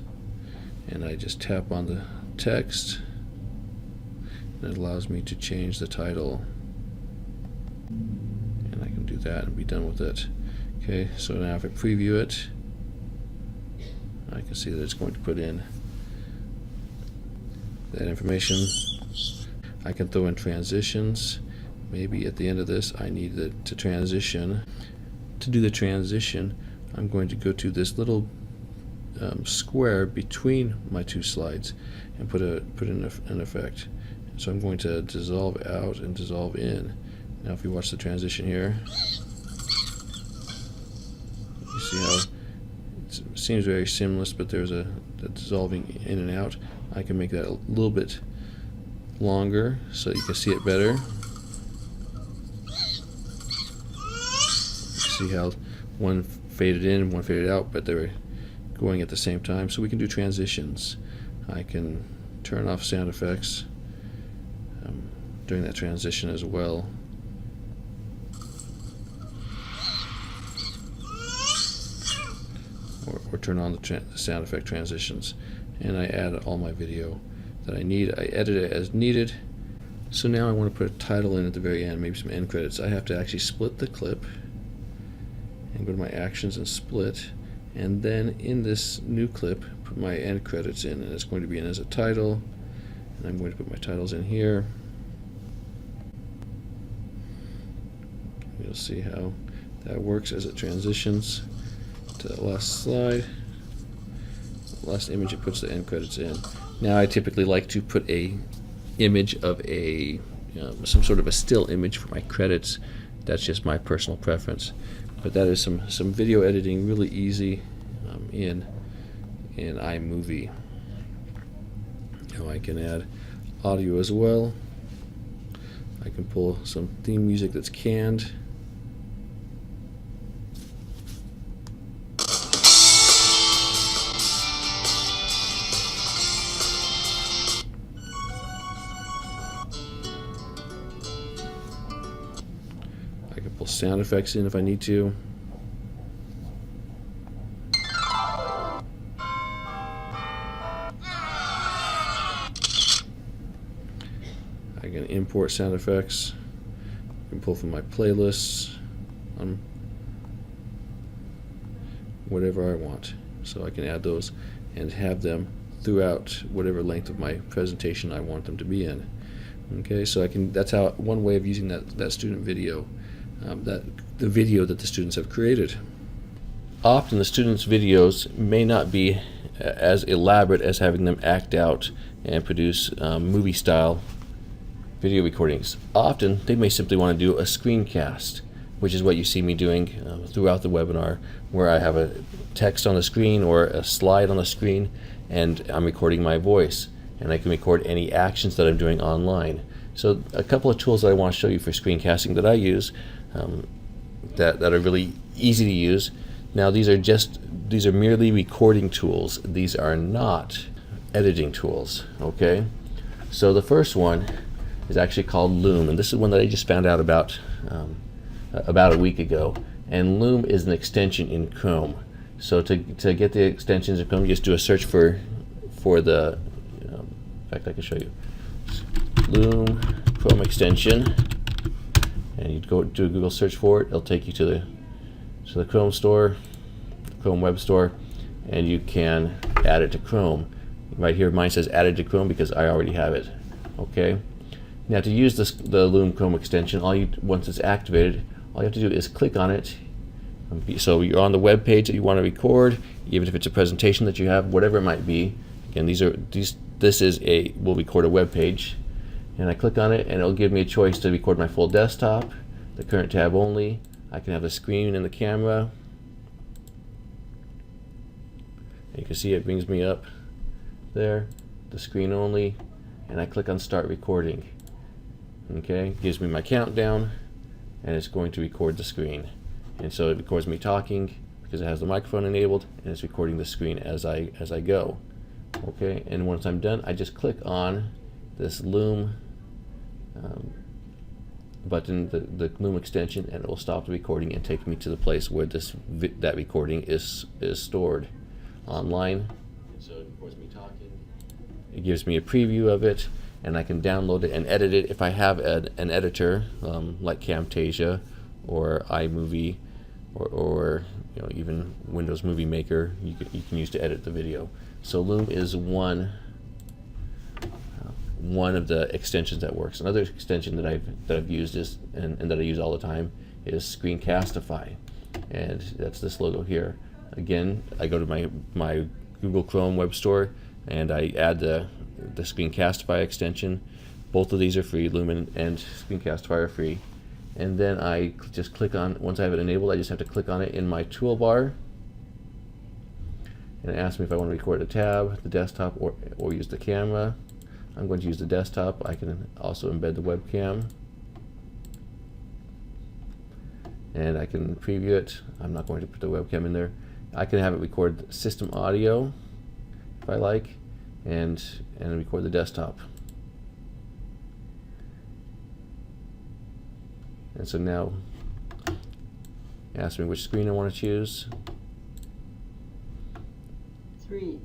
and I just tap on the text, and it allows me to change the title, and I can do that and be done with it. Okay, so now if I preview it, I can see that it's going to put in that information. I can throw in transitions. Maybe at the end of this I need it to transition. To do the transition, I'm going to go to this little square between my two slides and put in an effect. So I'm going to dissolve out and dissolve in. Now if you watch the transition here, you see how it seems very seamless, but there's a dissolving in and out. I can make that a little bit longer so you can see it better. See how one faded in and one faded out, but they were going at the same time. So we can do transitions. I can turn off sound effects during that transition as well. Or turn on the sound effect transitions. And I add all my video that I need. I edit it as needed. So now I want to put a title in at the very end, maybe some end credits. I have to actually split the clip and go to my actions and split, and then in this new clip put my end credits in, and it's going to be in as a title, and I'm going to put my titles in here. You'll see how that works as it transitions to that last slide. The last image, it puts the end credits in. Now I typically like to put a image of a some sort of a still image for my credits. That's just my personal preference. But that is some video editing, really easy in iMovie. Now I can add audio as well. I can pull some theme music that's canned. I can pull sound effects in if I need to. I can import sound effects. I can pull from my playlists on whatever I want. So I can add those and have them throughout whatever length of my presentation I want them to be in. Okay, so that's how one way of using that student video, the video that the students have created. Often the students' videos may not be as elaborate as having them act out and produce movie-style video recordings. Often they may simply want to do a screencast, which is what you see me doing throughout the webinar, where I have a text on the screen or a slide on the screen, and I'm recording my voice, and I can record any actions that I'm doing online. So a couple of tools that I want to show you for screencasting that I use. that are really easy to use. Now these are merely recording tools. These are not editing tools, okay? So the first one is actually called Loom, and this is one that I just found out about a week ago. And Loom is an extension in Chrome. So to get the extensions in Chrome, you just do a search for the, in fact I can show you, Loom Chrome extension, and you go do a Google search for it. It'll take you to the Chrome store, Chrome web store, and you can add it to Chrome. Right here mine says added to Chrome because I already have it. Okay. Now to use the Loom Chrome extension, once it's activated, all you have to do is click on it. So you're on the web page that you want to record, even if it's a presentation that you have, whatever it might be. Again, we'll record a web page, and I click on it, and it'll give me a choice to record my full desktop, the current tab only. I can have the screen and the camera. And you can see it brings me up there, the screen only, and I click on Start Recording. Okay, it gives me my countdown, and it's going to record the screen. And so it records me talking because it has the microphone enabled, and it's recording the screen as I go. Okay, and once I'm done, I just click on this Loom button, the Loom extension, and it will stop the recording and take me to the place where that recording is stored online. And so it records me talking. It gives me a preview of it, and I can download it and edit it if I have an editor like Camtasia or iMovie or even Windows Movie Maker. You can use to edit the video. So Loom is one of the extensions that works. Another extension that I've used and that I use all the time is Screencastify, and that's this logo here. Again, I go to my Google Chrome web store and I add the Screencastify extension. Both of these are free. Loom and Screencastify are free. And then I just click on, once I have it enabled, I just have to click on it in my toolbar, and it asks me if I want to record a tab, the desktop, or use the camera. I'm going to use the desktop. I can also embed the webcam, and I can preview it. I'm not going to put the webcam in there. I can have it record system audio if I like, and record the desktop. And so now it asks me which screen I want to choose. 3,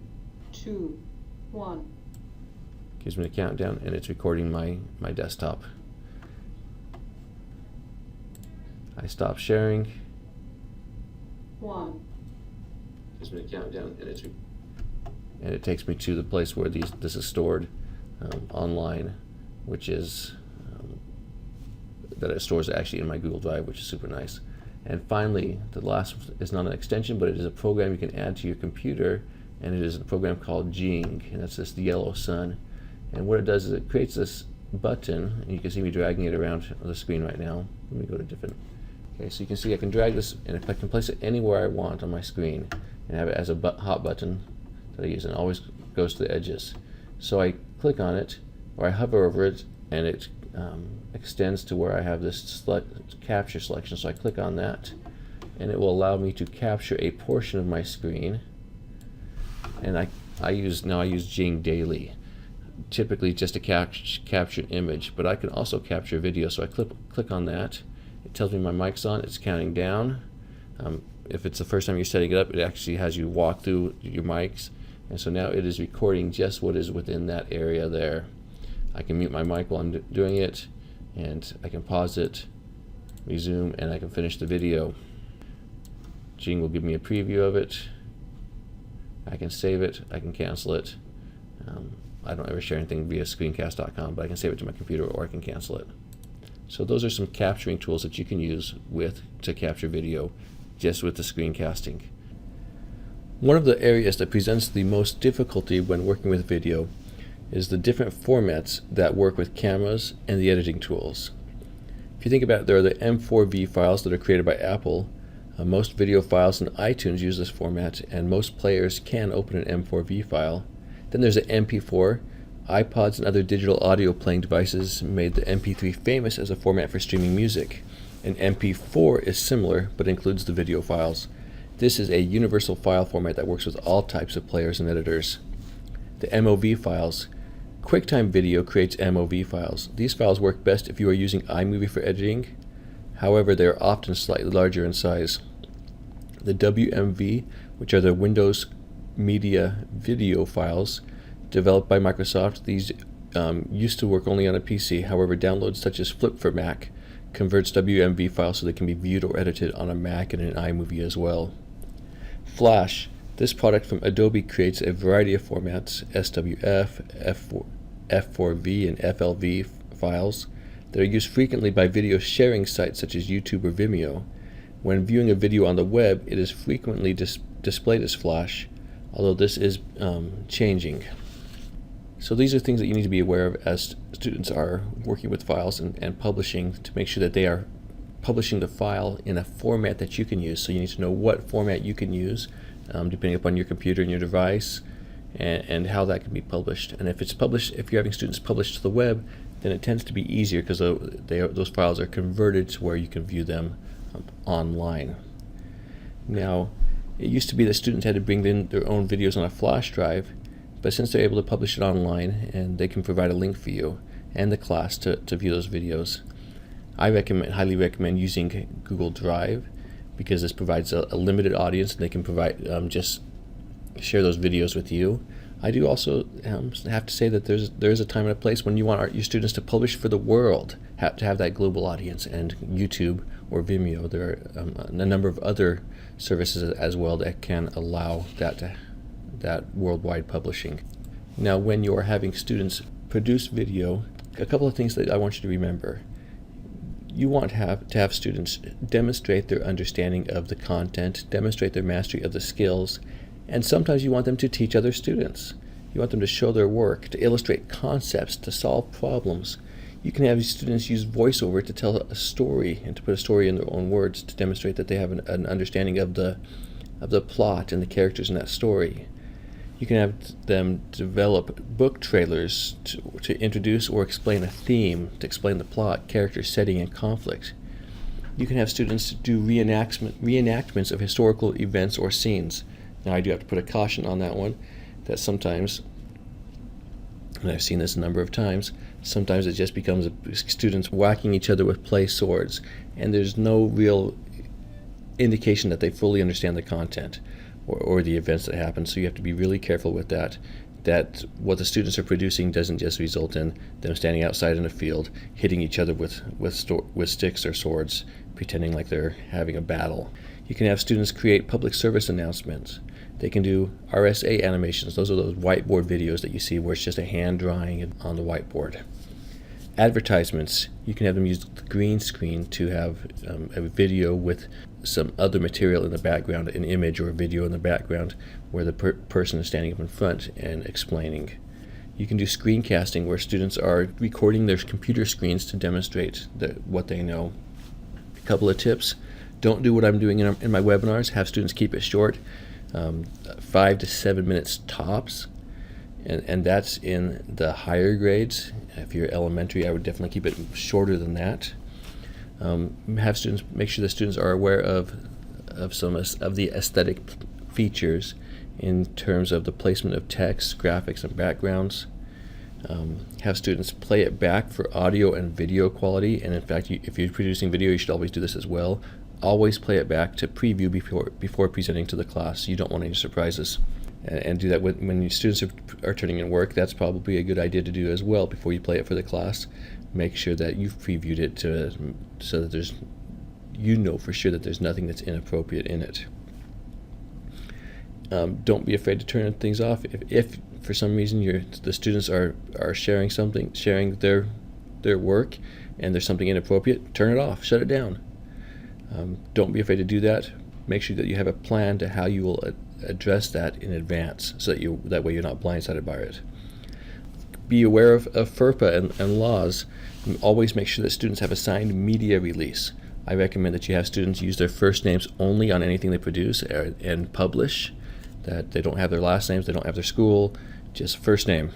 2, 1. Gives me a countdown, and it's recording my desktop. I stop sharing. 1. Gives me a countdown, and it takes me to the place where this is stored online, which is that it stores actually in my Google Drive, which is super nice. And finally, the last is not an extension, but it is a program you can add to your computer, and it is a program called Jing, and that's this yellow sun. And what it does is it creates this button, and you can see me dragging it around the screen right now. Let me go to different. Okay, so you can see I can drag this, and if I can place it anywhere I want on my screen, and have it as a hot button that I use, and it always goes to the edges. So I click on it, or I hover over it, and it extends to where I have this capture selection. So I click on that, and it will allow me to capture a portion of my screen. And I use Jing daily, typically just to capture an image, but I can also capture video. So I click on that. It tells me my mic's on. It's counting down. If it's the first time you're setting it up, it actually has you walk through your mics, and so now it is recording just what is within that area there. I can mute my mic while I'm doing it, and I can pause it, resume, and I can finish the video. Jing will give me a preview of it. I can save it, I can cancel it. I don't ever share anything via screencast.com, but I can save it to my computer or I can cancel it. So those are some capturing tools that you can use to capture video just with the screencasting. One of the areas that presents the most difficulty when working with video is the different formats that work with cameras and the editing tools. If you think about it, there are the M4V files that are created by Apple. Most video files in iTunes use this format, and most players can open an M4V file. Then there's the MP4. iPods and other digital audio playing devices made the MP3 famous as a format for streaming music. An MP4 is similar, but includes the video files. This is a universal file format that works with all types of players and editors. The MOV files. QuickTime Video creates MOV files. These files work best if you are using iMovie for editing. However, they are often slightly larger in size. The WMV, which are the Windows Media Video files, developed by Microsoft. These used to work only on a PC. However, downloads such as Flip for Mac converts WMV files so they can be viewed or edited on a Mac and an iMovie as well. Flash. This product from Adobe creates a variety of formats, SWF, F4V, and FLV files that are used frequently by video sharing sites such as YouTube or Vimeo. When viewing a video on the web, it is frequently displayed as Flash, although this is changing. So these are things that you need to be aware of as students are working with files and publishing, to make sure that they are publishing the file in a format that you can use. So you need to know what format you can use, depending upon your computer and your device, and how that can be published. And if you're having students publish to the web, then it tends to be easier because those files are converted to where you can view them online. Now, it used to be that students had to bring in their own videos on a flash drive, but since they're able to publish it online, and they can provide a link for you and the class to view those videos, I highly recommend using Google Drive, because this provides a limited audience, and they can provide just share those videos with you. I do also have to say that there is a time and a place when you want your students to publish for the world, to have that global audience, and YouTube or Vimeo. There are a number of other services as well that can allow that worldwide publishing. Now, when you're having students produce video, a couple of things that I want you to remember. You want to have students demonstrate their understanding of the content, demonstrate their mastery of the skills, and sometimes you want them to teach other students. You want them to show their work, to illustrate concepts, to solve problems. You can have students use voiceover to tell a story and to put a story in their own words to demonstrate that they have an understanding of the plot and the characters in that story. You can have them develop book trailers to introduce or explain a theme, to explain the plot, character, setting, and conflict. You can have students do reenactments of historical events or scenes. Now, I do have to put a caution on that one, that sometimes, and I've seen this a number of times, sometimes it just becomes students whacking each other with play swords, and there's no real indication that they fully understand the content or the events that happen. So you have to be really careful with that what the students are producing doesn't just result in them standing outside in a field hitting each other with sticks or swords, pretending like they're having a battle. You can have students create public service announcements. They can do RSA animations. Those are those whiteboard videos that you see where it's just a hand drawing on the whiteboard. Advertisements, you can have them use the green screen to have a video with some other material in the background, an image or a video in the background where the person is standing up in front and explaining. You can do screencasting, where students are recording their computer screens to demonstrate what they know. A couple of tips: don't do what I'm doing in my webinars. Have students keep it short, 5 to 7 minutes tops, and that's in the higher grades. If you're elementary, I would definitely keep it shorter than that. Have students make sure the students are aware of some of the aesthetic features in terms of the placement of text, graphics, and backgrounds. Have students play it back for audio and video quality, and in fact, if you're producing video, you should always do this as well. Always play it back to preview before presenting to the class. You don't want any surprises. And do that when your students are turning in work. That's probably a good idea to do as well before you play it for the class. Make sure that you've previewed it so that for sure that there's nothing that's inappropriate in it. Don't be afraid to turn things off. If for some reason the students are sharing their work, and there's something inappropriate, turn it off, shut it down. Don't be afraid to do that. Make sure that you have a plan to how you will address that in advance, so that way you're not blindsided by it. Be aware of FERPA and laws. Always make sure that students have a signed media release. I recommend that you have students use their first names only on anything they produce and publish, that they don't have their last names, they don't have their school, just first name.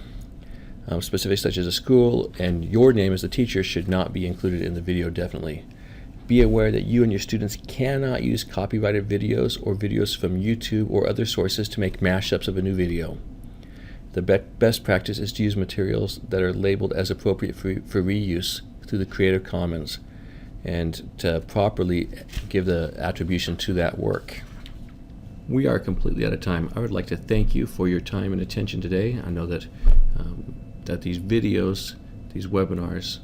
Specifics such as a school and your name as the teacher should not be included in the video, definitely. Be aware that you and your students cannot use copyrighted videos or videos from YouTube or other sources to make mashups of a new video. The best practice is to use materials that are labeled as appropriate for reuse through the Creative Commons, and to properly give the attribution to that work. We are completely out of time. I would like to thank you for your time and attention today. I know that that these videos, these webinars,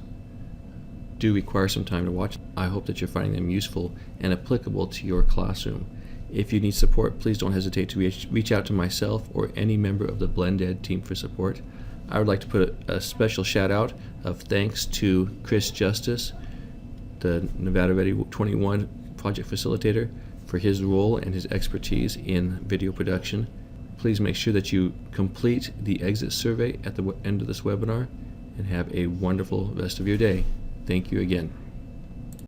do require some time to watch. I hope that you're finding them useful and applicable to your classroom. If you need support, please don't hesitate to reach out to myself or any member of the BlendEd team for support. I would like to put a special shout out of thanks to Chris Justice, the Nevada Ready 21 project facilitator, for his role and his expertise in video production. Please make sure that you complete the exit survey at the end of this webinar, and have a wonderful rest of your day. Thank you again.